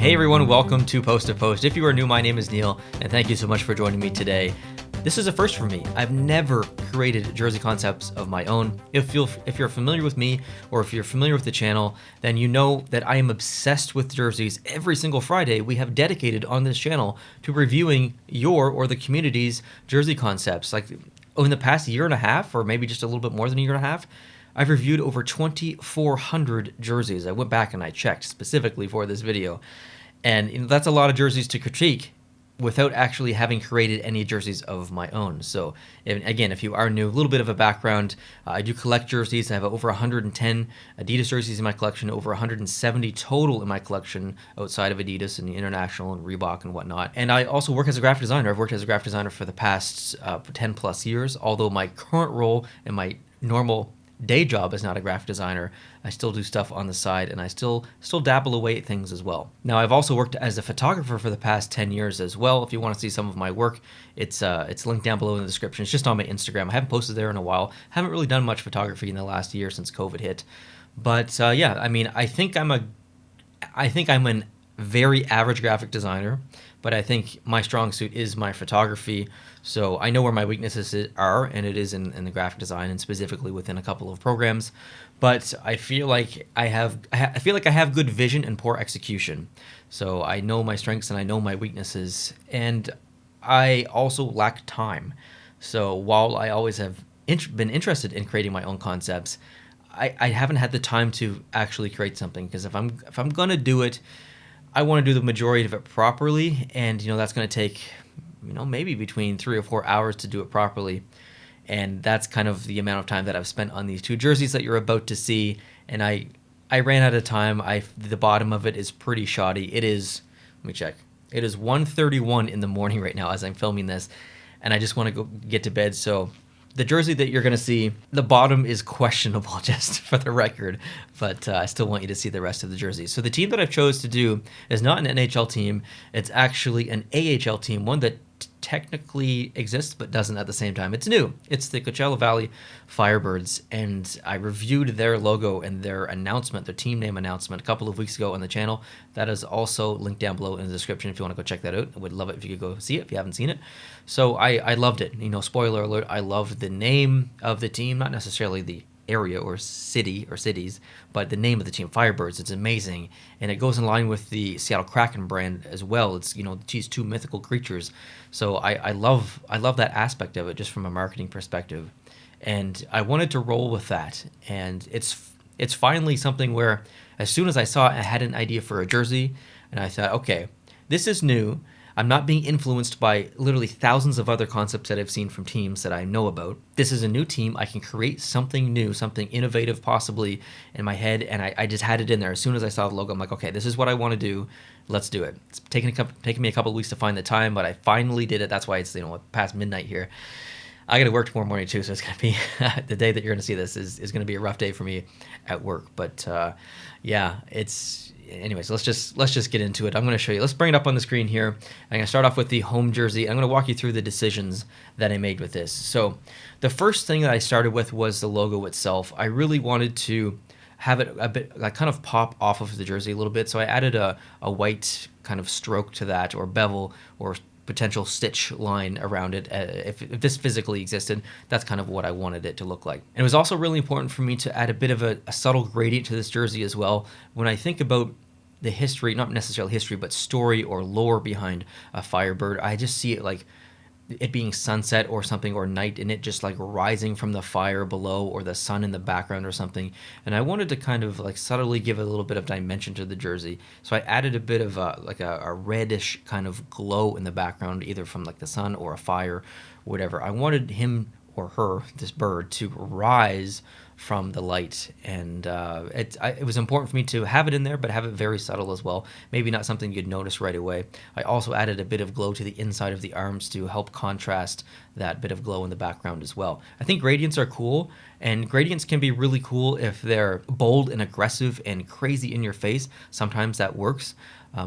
Hey everyone, welcome to Post to Post. If you are new, my name is Neil, and thank you so much for joining me today. This is a first for me. I've never created jersey concepts of my own. If you're familiar with me, or if you're familiar with the channel, then you know that I am obsessed with jerseys. Every single Friday, we have dedicated on this channel to reviewing your or the community's jersey concepts. Like in the past year and a half, or maybe just a little bit more than a year and a half, I've reviewed over 2,400 jerseys. I went back and I checked specifically for this video. And that's a lot of jerseys to critique without actually having created any jerseys of my own. So again, if you are new, a little bit of a background. I do collect jerseys. I have over 110 Adidas jerseys in my collection, over 170 total in my collection outside of Adidas and the International and Reebok and whatnot. And I also work as a graphic designer. I've worked as a graphic designer for the past 10 plus years, although my current role and my normal day job as not a graphic designer. I still do stuff on the side, and I still dabble away at things as well. Now, I've also worked as a photographer for the past 10 years as well. If you want to see some of my work, it's linked down below in the description. It's just on my Instagram. I haven't posted there in a while. Haven't really done much photography in the last year since COVID hit. But yeah, I mean, I think I'm an very average graphic designer, but I think my strong suit is my photography. So I know where my weaknesses are, and it is in the graphic design and specifically within a couple of programs. But I feel like I have good vision and poor execution. So I know my strengths and I know my weaknesses, and I also lack time. So while I always have been interested in creating my own concepts, I haven't had the time to actually create something, because if I'm gonna do it, I want to do the majority of it properly, and that's going to take maybe between 3 or 4 hours to do it properly. And that's kind of the amount of time that I've spent on these two jerseys that you're about to see. And I ran out of time. The bottom of it is pretty shoddy. It is, let me check. It is 1:31 in the morning right now as I'm filming this, and I just want to go get to bed. So the jersey that you're going to see, the bottom is questionable, just for the record, but I still want you to see the rest of the jersey. So the team that I've chose to do is not an NHL team. It's actually an AHL team, one that technically exists but doesn't at the same time. It's new. It's the Coachella Valley Firebirds, and I reviewed their logo and their announcement, their team name announcement, a couple of weeks ago on the channel. That is also linked down below in the description if you want to go check that out. I would love it if you could go see it if you haven't seen it. So I loved it. Spoiler alert, I loved the name of the team, not necessarily the area or city or cities, but the name of the team, Firebirds. It's amazing, and it goes in line with the Seattle Kraken brand as well. It's these two mythical creatures. So I love that aspect of it just from a marketing perspective, and I wanted to roll with that. And it's finally something where as soon as I saw it, I had an idea for a jersey, and I thought, okay, this is new. I'm not being influenced by literally thousands of other concepts that I've seen from teams that I know about. This is a new team. I can create something new, something innovative possibly in my head, and I just had it in there. As soon as I saw the logo, I'm like, okay, this is what I want to do. Let's do it. It's taken me a couple of weeks to find the time, but I finally did it. That's why it's past midnight here. I got to work tomorrow morning too, so it's going to be the day that you're going to see this is going to be a rough day for me at work. But yeah, anyways, let's just get into it. I'm going to show you. Let's bring it up on the screen here. I'm going to start off with the home jersey. I'm going to walk you through the decisions that I made with this. So the first thing that I started with was the logo itself. I really wanted to have it a bit like kind of pop off of the jersey a little bit. So I added a white kind of stroke to that, or bevel, or potential stitch line around it. If this physically existed, that's kind of what I wanted it to look like. And it was also really important for me to add a bit of a subtle gradient to this jersey as well. When I think about the history, not necessarily history, but story or lore behind a Firebird, I just see it like it being sunset or something, or night, and it just like rising from the fire below, or the sun in the background or something. And I wanted to kind of like subtly give a little bit of dimension to the jersey. So I added a bit of a reddish kind of glow in the background, either from like the sun or a fire, whatever. I wanted him or her, this bird, to rise from the light, and it was important for me to have it in there, but have it very subtle as well. Maybe not something you'd notice right away. I also added a bit of glow to the inside of the arms to help contrast that bit of glow in the background as well. I think gradients are cool, and gradients can be really cool if they're bold and aggressive and crazy in your face. Sometimes that works.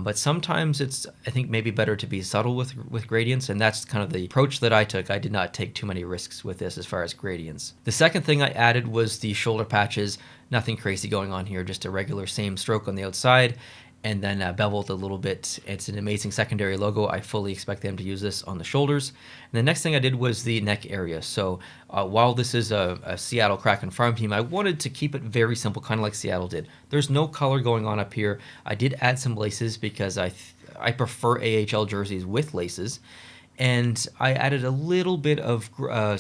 But sometimes it's, I think, maybe better to be subtle with gradients, and that's kind of the approach that I took. I did not take too many risks with this as far as gradients. The second thing I added was the shoulder patches. Nothing crazy going on here, just a regular same stroke on the outside. and then beveled a little bit. It's an amazing secondary logo. I fully expect them to use this on the shoulders. And the next thing I did was the neck area. So while this is a Seattle Kraken farm team, I wanted to keep it very simple, kind of like Seattle did. There's no color going on up here. I did add some laces because I prefer AHL jerseys with laces. And I added a little bit of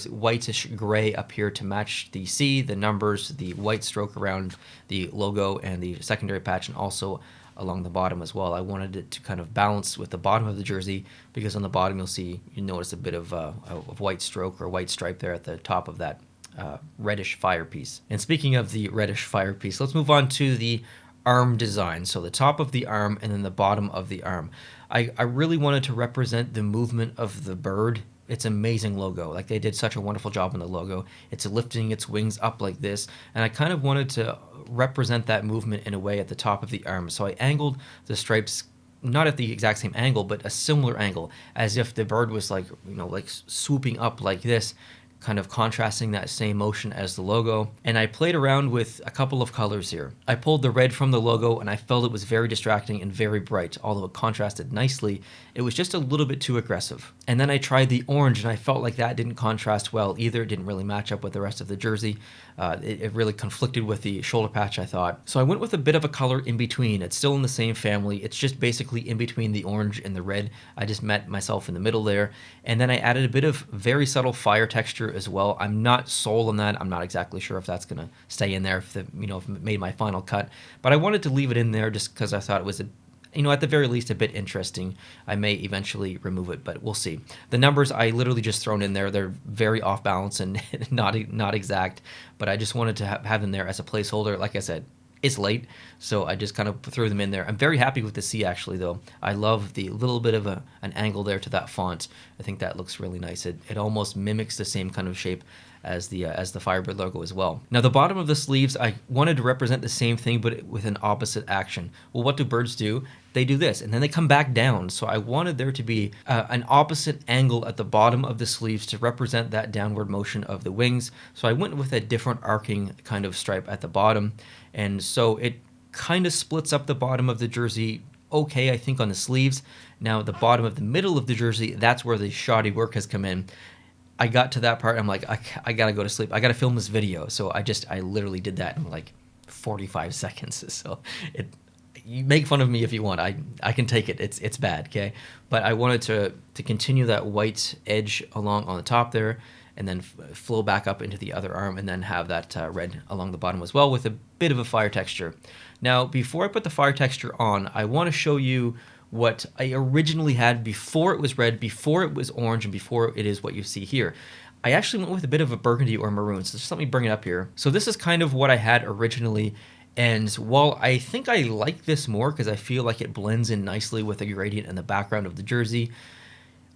whitish gray up here to match the C, the numbers, the white stroke around the logo and the secondary patch, and also along the bottom as well. I wanted it to kind of balance with the bottom of the jersey, because on the bottom you notice a bit of white stroke or white stripe there at the top of that reddish fire piece. And speaking of the reddish fire piece, let's move on to the arm design. So the top of the arm and then the bottom of the arm. I really wanted to represent the movement of the bird. It's an amazing logo. Like, they did such a wonderful job on the logo. It's lifting its wings up like this, and I kind of wanted to represent that movement in a way at the top of the arm. So I angled the stripes not at the exact same angle, but a similar angle, as if the bird was like swooping up like this, kind of contrasting that same motion as the logo. And I played around with a couple of colors here. I pulled the red from the logo, and I felt it was very distracting and very bright. Although it contrasted nicely, it was just a little bit too aggressive. And then I tried the orange, and I felt like that didn't contrast well either. It didn't really match up with the rest of the jersey. It really conflicted with the shoulder patch, I thought. So I went with a bit of a color in between. It's still in the same family. It's just basically in between the orange and the red. I just met myself in the middle there. And then I added a bit of very subtle fire texture as well. I'm not sold on that. I'm not exactly sure if that's going to stay in there, if it made my final cut. But I wanted to leave it in there just because I thought it was at the very least, a bit interesting. I may eventually remove it, but we'll see. The numbers I literally just thrown in there. They're very off balance and not exact, but I just wanted to have them there as a placeholder. Like I said, it's late, so I just kind of threw them in there. I'm very happy with the C, actually, though. I love the little bit of an angle there to that font. I think that looks really nice. It almost mimics the same kind of shape as the Firebird logo as well. Now, the bottom of the sleeves, I wanted to represent the same thing, but with an opposite action. Well, what do birds do? They do this, and then they come back down. So I wanted there to be an opposite angle at the bottom of the sleeves to represent that downward motion of the wings. So I went with a different arcing kind of stripe at the bottom, and so it kind of splits up the bottom of the jersey okay, I think, on the sleeves. Now, the bottom of the middle of the jersey, that's where the shoddy work has come in. I got to that part, I'm like, I gotta go to sleep. I gotta film this video. So I literally did that in like 45 seconds. So you make fun of me if you want. I can take it. It's bad, okay? But I wanted to continue that white edge along on the top there, and then flow back up into the other arm, and then have that red along the bottom as well, with a bit of a fire texture. Now, before I put the fire texture on, I want to show you what I originally had before it was red, before it was orange, and before it is what you see here. I actually went with a bit of a burgundy or maroon, so just let me bring it up here. So this is kind of what I had originally, and while I think I like this more because I feel like it blends in nicely with the gradient and the background of the jersey,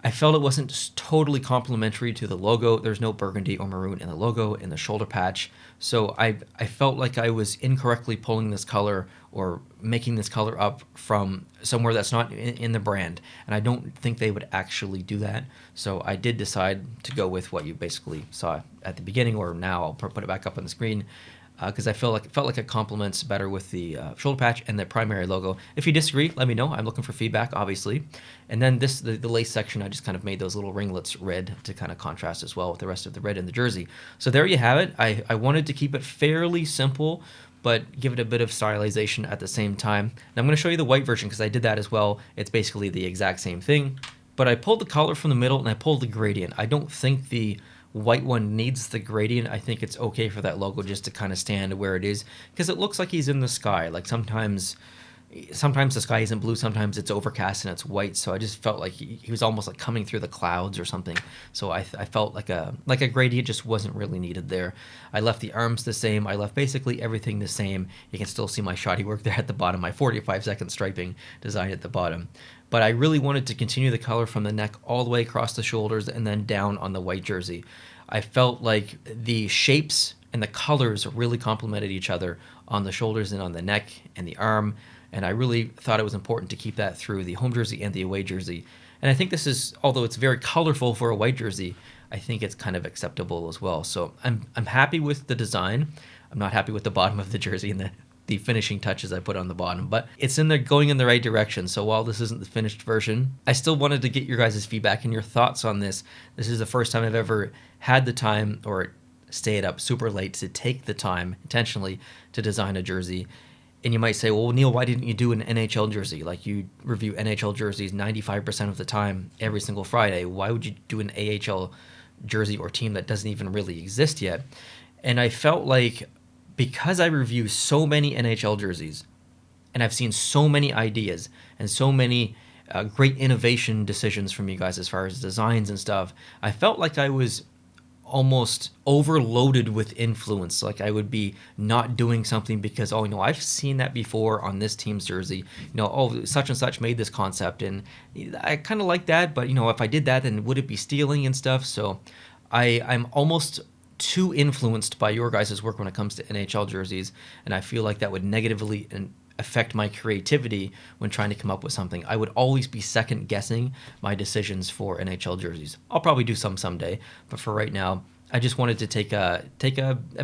I felt it wasn't totally complementary to the logo. There's no burgundy or maroon in the logo, in the shoulder patch. So I felt like I was incorrectly pulling this color or making this color up from somewhere that's not in the brand. And I don't think they would actually do that. So I did decide to go with what you basically saw at the beginning, or now I'll put it back up on the screen, because I felt like it complements better with the shoulder patch and the primary logo. If you disagree, let me know. I'm looking for feedback, obviously. And then the lace section, I just kind of made those little ringlets red to kind of contrast as well with the rest of the red in the jersey. So there you have it. I wanted to keep it fairly simple, but give it a bit of stylization at the same time. And I'm going to show you the white version because I did that as well. It's basically the exact same thing. But I pulled the color from the middle and I pulled the gradient. I don't think the white one needs the gradient. I think it's okay for that logo just to kind of stand where it is, because it looks like he's in the sky. Like sometimes the sky isn't blue, sometimes it's overcast and it's white. So I just felt like he was almost like coming through the clouds or something. So I felt like a gradient just wasn't really needed there. I left the arms the same. I left basically everything the same. You can still see my shoddy work there at the bottom, my 45-second striping design at the bottom. But I really wanted to continue the color from the neck all the way across the shoulders and then down on the white jersey. I felt like the shapes and the colors really complemented each other on the shoulders and on the neck and the arm. And I really thought it was important to keep that through the home jersey and the away jersey. And I think this is, although it's very colorful for a white jersey, I think it's kind of acceptable as well. So I'm happy with the design. I'm not happy with the bottom of the jersey and the finishing touches I put on the bottom, but it's in there going in the right direction. So while this isn't the finished version, I still wanted to get your guys' feedback and your thoughts on this. This is the first time I've ever had the time or stayed up super late to take the time intentionally to design a jersey. And you might say, well, Neil, why didn't you do an NHL jersey? Like, you review NHL jerseys 95% of the time, every single Friday. Why would you do an AHL jersey or team that doesn't even really exist yet? And I felt like because I review so many NHL jerseys and I've seen so many ideas and so many great innovation decisions from you guys as far as designs and stuff, I felt like I was almost overloaded with influence. Like, I would be not doing something because, oh, I've seen that before on this team's jersey. Oh, such and such made this concept, and I kind of like that, but if I did that, then would it be stealing and stuff? So I'm almost too influenced by your guys' work when it comes to NHL jerseys, and I feel like that would negatively affect my creativity when trying to come up with something. I would always be second guessing my decisions for NHL jerseys. I'll probably do some someday, but for right now, I just wanted to take a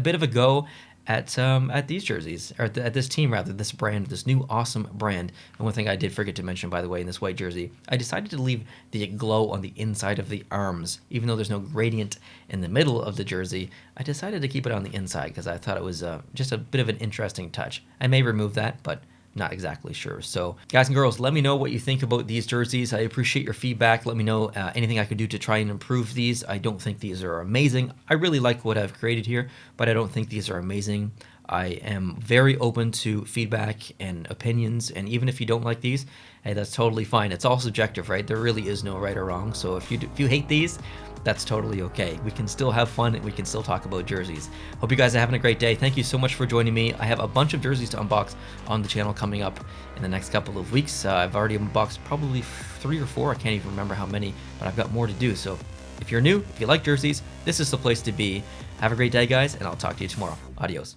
bit of a go at these jerseys, or at this team rather, this brand, this new awesome brand. And one thing I did forget to mention, by the way, in this white jersey, I decided to leave the glow on the inside of the arms. Even though there's no gradient in the middle of the jersey, I decided to keep it on the inside because I thought it was just a bit of an interesting touch. I may remove that, but not exactly sure. So guys and girls, let me know what you think about these jerseys. I appreciate your feedback. Let me know anything I could do to try and improve these. I don't think these are amazing. I really like what I've created here, but I don't think these are amazing. I am very open to feedback and opinions, and even if you don't like these, hey, that's totally fine. It's all subjective, right? There really is no right or wrong. So if you hate these, that's totally okay. We can still have fun and we can still talk about jerseys. Hope you guys are having a great day. Thank you so much for joining me. I have a bunch of jerseys to unbox on the channel coming up in the next couple of weeks. I've already unboxed probably 3 or 4. I can't even remember how many, but I've got more to do. So if you're new, if you like jerseys, this is the place to be. Have a great day, guys, and I'll talk to you tomorrow. Adios.